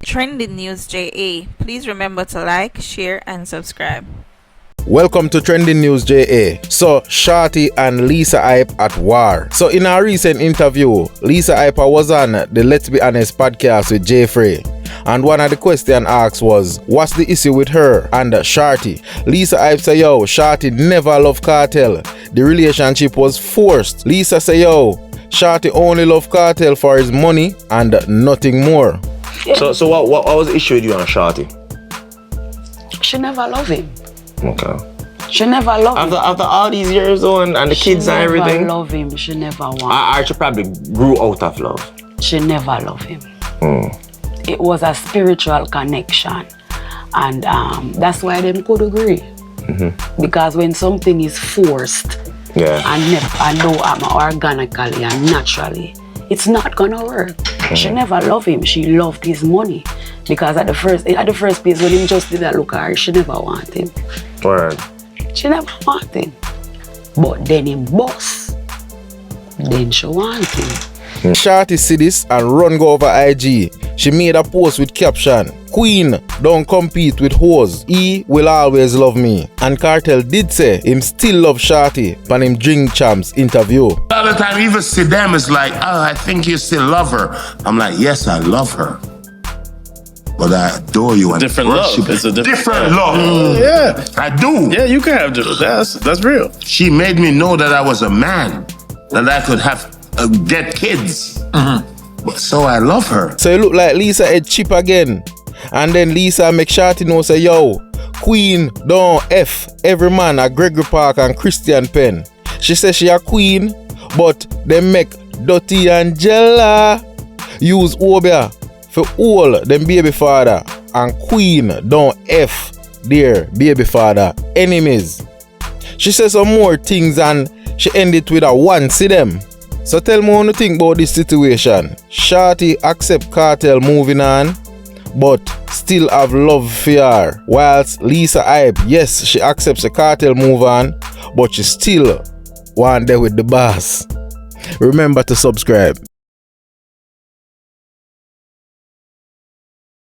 Trending News JA. Please remember to like, share, and subscribe. Welcome to Trending News JA. So, Shorty and Lisa Hype at war. So, in a recent interview, Lisa Hype was on the Let's Be Honest podcast with Jay Frey. And one of the questions asked was, what's the issue with her and Shorty? Lisa Hype say, yo, Shorty never loved Kartel. The relationship was forced. Lisa say, yo, Shorty only loved Kartel for his money and nothing more. Yeah. So what was the issue with you and Shorty? She never loved him. Okay. She never loved him. After all these years on and the kids and everything? She never loved him. She never wanted Or she probably grew out of love? She never loved him. It was a spiritual connection. And that's why them could agree. Because when something is forced and organically and naturally, it's not gonna work. She never loved him. She loved his money. Because at the first place when him just did that look at her, she never wanted him. Word. She never wanted him. But then him boss, then she wanted him. Shorty see this and run go over IG. She made a post with caption, "Queen, don't compete with hoes. He will always love me." And Kartel did say him still love Shorty on him Drink Champs interview. All the time, even see them is like, oh, I think you still love her. I'm like, yes, I love her. But I adore you and different worship love. It's a different love. Yeah, I do. Yeah, you can have different. That's real. She made me know that I was a man, that I could have get kids. But so I love her. So it look like Lisa head chip again. And then Lisa make Shorty know say, yo, Queen don't F every man at Gregory Park and Christian Penn. She says she a queen, but they make Dirty Angela use Obia for all them baby father, and Queen don't F their baby father enemies. She says some more things and she ended with a one see them. So tell me what you think about this situation. Shorty accept Kartel moving on, but still have love for her. Whilst Lisa Hype, yes, she accepts the Kartel move on, but she still want there with the boss. Remember to subscribe.